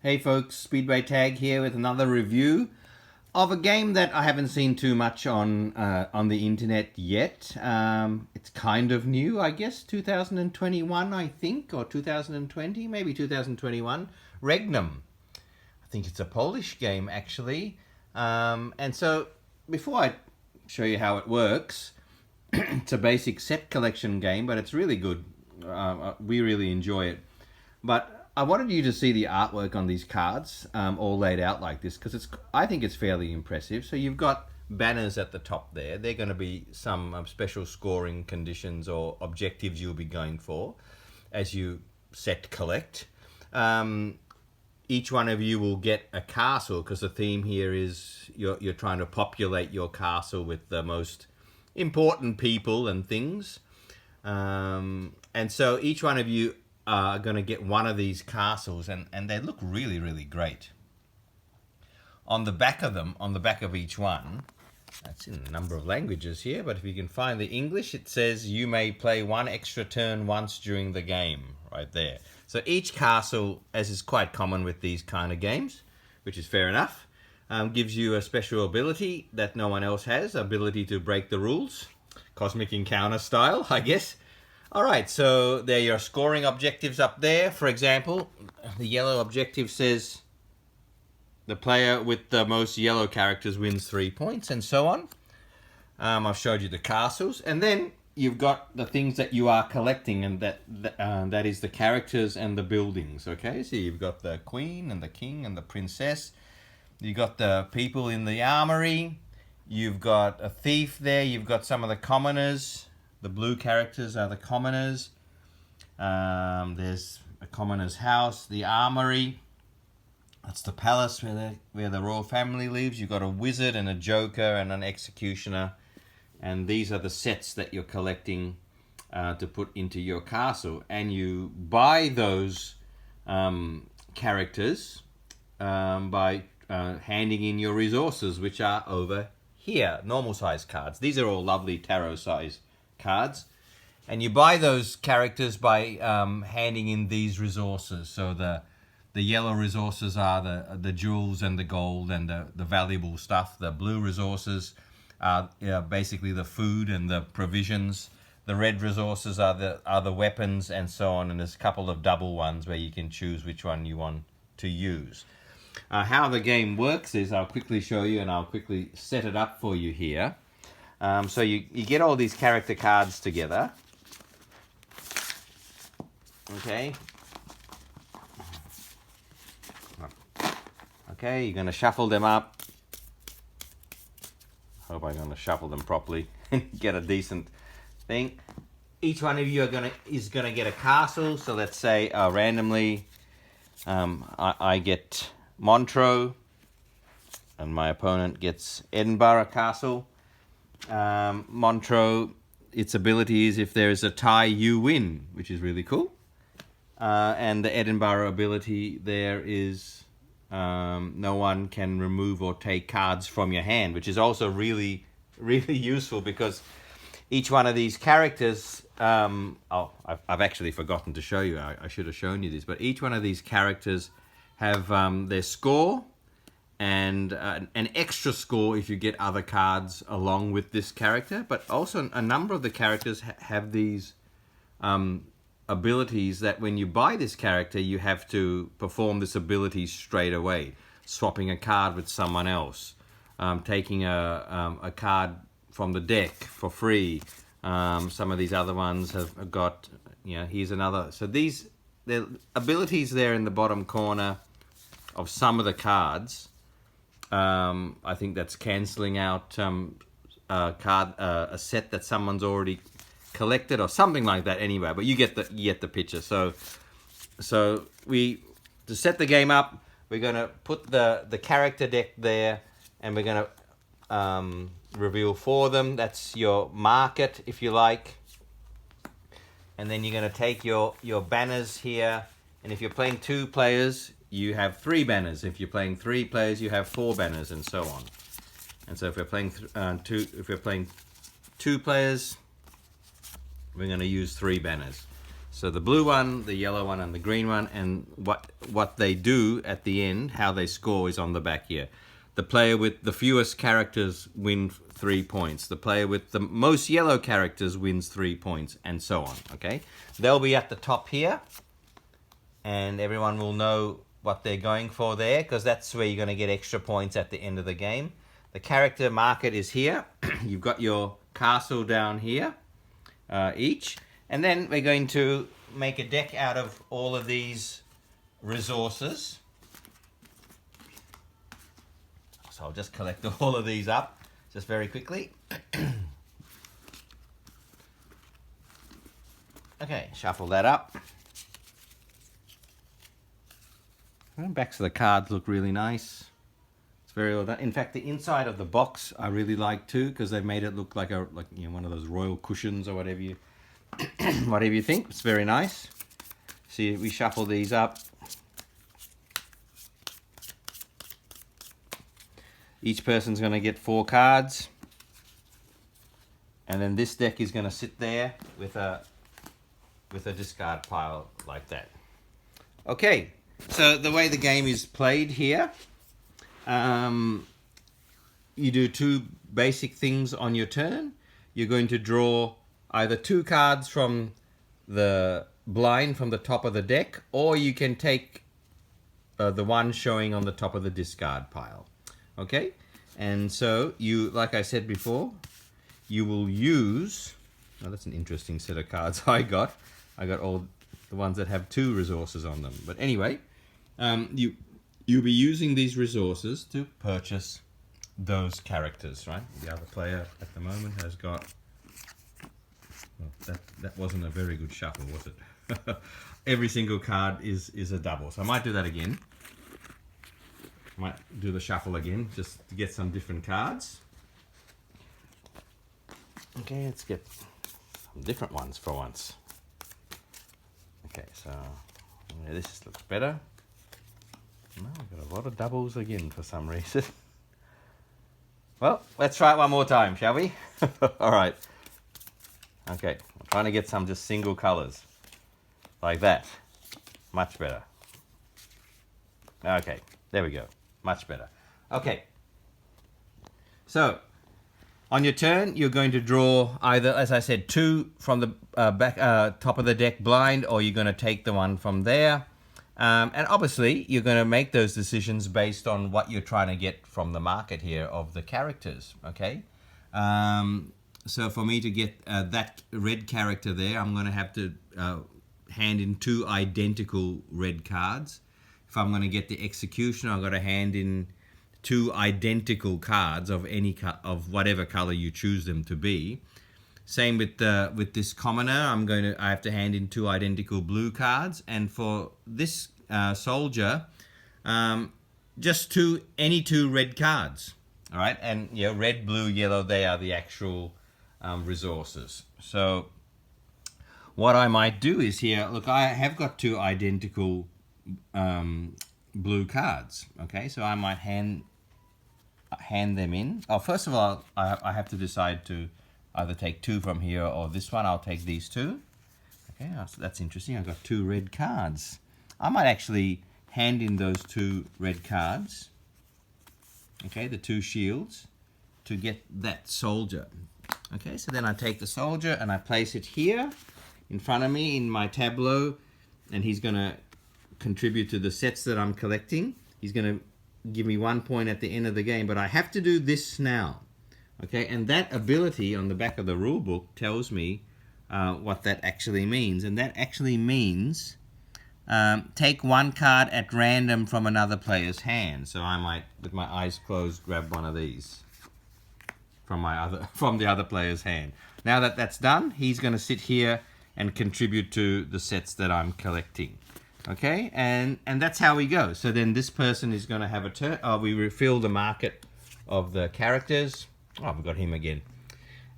Hey folks, Speedway Tag here with another review of a game that I haven't seen too much on the internet yet. It's kind of new, I guess, 2021 I think, or 2020, maybe 2021. Regnum. I think it's a Polish game actually. And so before I show you how it works, it's a basic set collection game, but it's really good. We really enjoy it. But I wanted you to see the artwork on these cards, all laid out like this, because I think it's fairly impressive. So you've got banners at the top there. They're going to be some special scoring conditions or objectives you'll be going for as you set collect. Each one of you will get a castle, because the theme here is you're trying to populate your castle with the most important people and things. And so each one of you are going to get one of these castles, and they look really, really great. On the back of them, on the back of each one, that's in a number of languages here, but if you can find the English, it says you may play one extra turn once during the game, right there. So each castle, as is quite common with these kind of games, which is fair enough, gives you a special ability that no one else has, ability to break the rules, Cosmic Encounter style, I guess. Alright, so there are your scoring objectives up there. For example, the yellow objective says the player with the most yellow characters wins 3 points, and so on. I've showed you the castles, and then you've got the things that you are collecting, and that is the characters and the buildings. Okay, so you've got the queen and the king and the princess. You've got the people in the armory. You've got a thief there. You've got some of the commoners. The blue characters are the commoners. There's a commoner's house, the armory. That's the palace where the royal family lives. You've got a wizard and a joker and an executioner. And these are the sets that you're collecting to put into your castle. And you buy those characters by handing in your resources, which are over here. Normal size cards. These are all lovely tarot size cards, and you buy those characters by handing in these resources. So the yellow resources are the jewels and the gold and the valuable stuff. The blue resources are basically the food and the provisions. The red resources are the weapons and so on, and there's a couple of double ones where you can choose which one you want to use. How the game works is, I'll quickly show you, and I'll quickly set it up for you here. So you get all these character cards together. Okay. Okay, you're going to shuffle them up. Hope I'm going to shuffle them properly and get a decent thing. Each one of you is going to get a castle. So let's say randomly I get Montreux, and my opponent gets Edinburgh Castle. Montreux, its ability is if there is a tie, you win, which is really cool. And the Edinburgh ability there is no one can remove or take cards from your hand, which is also really, really useful, because each one of these characters, I've actually forgotten to show you. I should have shown you this, but each one of these characters have their score, and an extra score if you get other cards along with this character. But also a number of the characters have these abilities that when you buy this character, you have to perform this ability straight away. Swapping a card with someone else, taking a card from the deck for free. Some of these other ones have got, here's another. So the abilities there in the bottom corner of some of the cards, I think that's cancelling out a set that someone's already collected or something like that. Anyway, but you get the picture. So to set the game up, we're gonna put the character deck there, and we're gonna reveal 4 of them. That's your market, if you like. And then you're gonna take your banners here, and if you're playing 2 players, you have 3 banners. If you're playing 3 players, you have 4 banners, and so on. And so if we're playing two players, we're going to use 3 banners. So the blue one, the yellow one, and the green one, and what they do at the end, how they score, is on the back here. The player with the fewest characters win 3 points. The player with the most yellow characters wins 3 points, and so on. Okay, they'll be at the top here, and everyone will know what they're going for there, because that's where you're going to get extra points at the end of the game. The character market is here. You've got your castle down here, each. And then we're going to make a deck out of all of these resources. So I'll just collect all of these up just very quickly. Okay, shuffle that up. And backs of the cards look really nice. It's very well done. In fact, the inside of the box I really like too, because they've made it look like one of those royal cushions or whatever you whatever you think. It's very nice. See, we shuffle these up. Each person's going to get 4 cards, and then this deck is going to sit there with a discard pile like that. Okay, so the way the game is played here, you do 2 basic things on your turn. You're going to draw either 2 cards from the blind from the top of the deck, or you can take the one showing on the top of the discard pile. Okay, and so you, like I said before, you will use, oh, that's an interesting set of cards I got all the ones that have 2 resources on them. But anyway, you'll be using these resources to purchase those characters, right? The other player at the moment has got, well, that wasn't a very good shuffle, was it? Every single card is a double. So I might do that again. Might do the shuffle again, just to get some different cards. Okay, let's get some different ones for once. Okay, so yeah, this looks better. No, we've got a lot of doubles again for some reason. Well, let's try it one more time, shall we? All right. Okay, I'm trying to get some just single colors. Like that. Much better. Okay, there we go. Much better. Okay. So, on your turn, you're going to draw either, as I said, 2 from the top of the deck blind, or you're going to take the one from there. And obviously, you're going to make those decisions based on what you're trying to get from the market here of the characters, okay? So for me to get that red character there, I'm going to have to hand in 2 identical red cards. If I'm going to get the executioner, I've got to hand in 2 identical cards of of whatever color you choose them to be. Same with this commoner, I have to hand in 2 identical blue cards, and for this soldier, just any 2 red cards. All right, and yeah, red, blue, yellow, they are the actual resources. So what I might do is here, look, I have got 2 identical blue cards. Okay, so I might hand them in. Oh, first of all, I have to decide to either take 2 from here or this one. I'll take these 2. Okay, so that's interesting. I've got 2 red cards. I might actually hand in those 2 red cards. Okay, the 2 shields to get that soldier. Okay, so then I take the soldier and I place it here in front of me in my tableau, and he's going to contribute to the sets that I'm collecting. He's going to give me 1 point at the end of the game, but I have to do this now. Okay, and that ability on the back of the rule book tells me what that actually means, and that actually means take 1 card at random from another player's hand. So I might, with my eyes closed, grab one of these from the other player's hand. Now that that's done, he's going to sit here and contribute to the sets that I'm collecting. Okay, and that's how we go. So then this person is going to have a turn. We refill the market of the characters. Oh, we've got him again.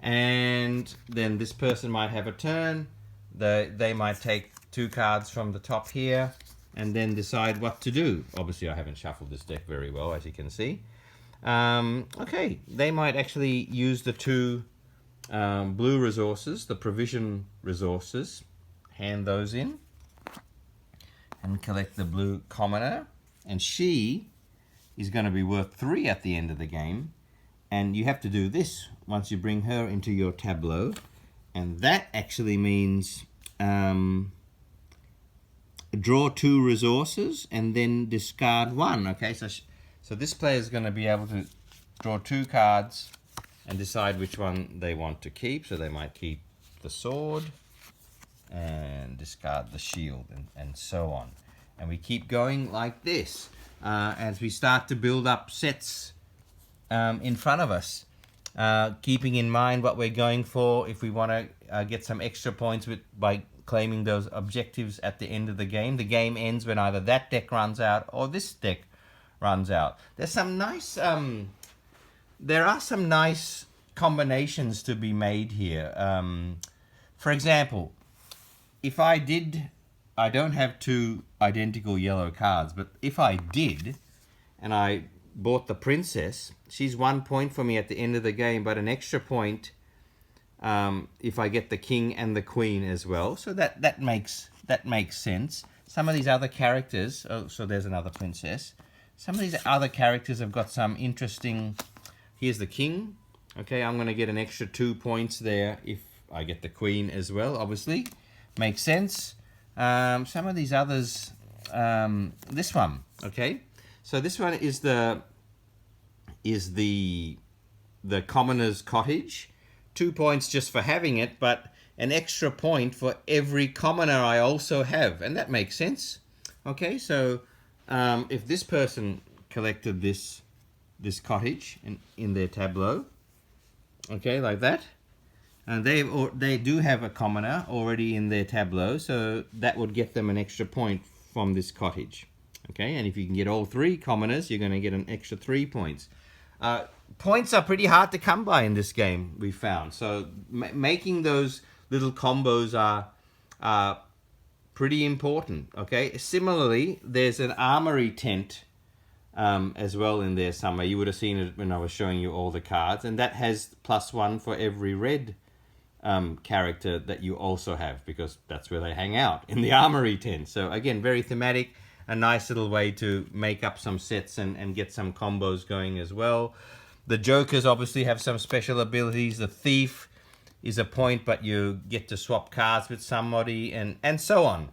And then this person might have a turn. They might take 2 cards from the top here and then decide what to do. Obviously, I haven't shuffled this deck very well, as you can see. Okay, they might actually use the 2 blue resources, the provision resources, hand those in and collect the blue commoner. And she is going to be worth 3 at the end of the game. And you have to do this once you bring her into your tableau. And that actually means draw 2 resources and then discard 1. Okay, so this player is going to be able to draw 2 cards and decide which one they want to keep. So they might keep the sword and discard the shield, and so on. And we keep going like this as we start to build up sets in front of us, keeping in mind what we're going for. If we want to get some extra points by claiming those objectives at the end of the game ends when either that deck runs out or this deck runs out. There's some nice there are some nice combinations to be made here. For example, if I don't have 2 identical yellow cards, but if I did, and I bought the princess, she's 1 point for me at the end of the game, but an extra point if I get the king and the queen as well. So that makes sense. Some of these other characters, so there's another princess. Some of these other characters have got some interesting. Here's the king. Okay, I'm going to get an extra 2 points there if I get the queen as well, obviously. Makes sense. Some of these others, this one, okay? So this one is the commoner's cottage. 2 points just for having it, but an extra point for every commoner I also have, and that makes sense. Okay, so if this person collected this cottage in their tableau, okay, like that, and they do have a commoner already in their tableau, so that would get them an extra point from this cottage. Okay, and if you can get all 3 commoners, you're going to get an extra 3 points. Points are pretty hard to come by in this game, we found. So making those little combos are pretty important. Okay. Similarly, there's an armory tent as well in there somewhere. You would have seen it when I was showing you all the cards, and that has +1 for every red character that you also have, because that's where they hang out, in the armory tent. So again, very thematic, a nice little way to make up some sets and get some combos going as well. The jokers obviously have some special abilities. The thief is a point, but you get to swap cards with somebody, and so on.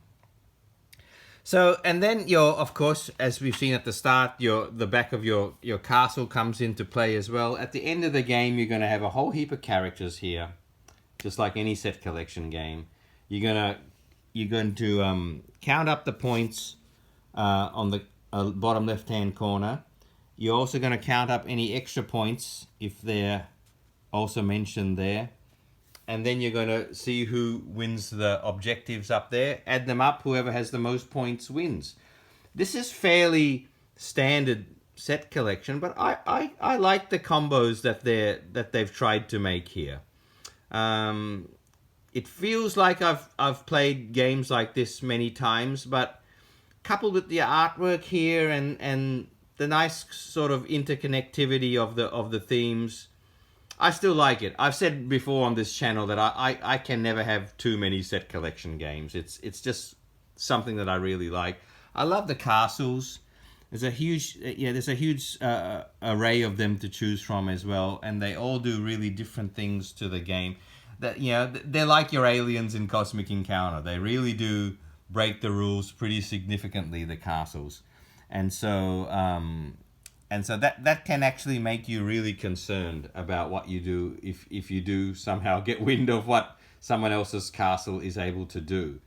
So, and then of course, as we've seen at the start, the back of your castle comes into play as well. At the end of the game, you're going to have a whole heap of characters here, just like any set collection game. You're going to count up the points on the bottom left-hand corner. You're also going to count up any extra points if they're also mentioned there. And then you're going to see who wins the objectives up there. Add them up. Whoever has the most points wins. This is fairly standard set collection, but I like the combos that they've tried to make here. It feels like I've played games like this many times, but coupled with the artwork here and the nice sort of interconnectivity of the themes, I still like it. I've said before on this channel that I can never have too many set collection games. It's just something that I really like. I love the castles. There's a huge array of them to choose from as well, and they all do really different things to the game. That they're like your aliens in Cosmic Encounter. They really do break the rules pretty significantly, the castles. And so that can actually make you really concerned about what you do if you do somehow get wind of what someone else's castle is able to do.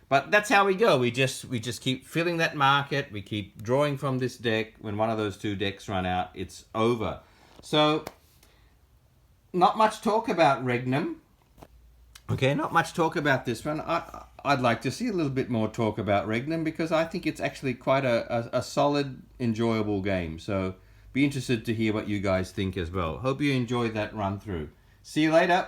But that's how we go. We just keep filling that market. We keep drawing from this deck. When one of those 2 decks run out, it's over. So not much talk about Regnum. Okay, not much talk about this one. I'd like to see a little bit more talk about Regnum, because I think it's actually quite a solid, enjoyable game. So be interested to hear what you guys think as well. Hope you enjoyed that run through. See you later.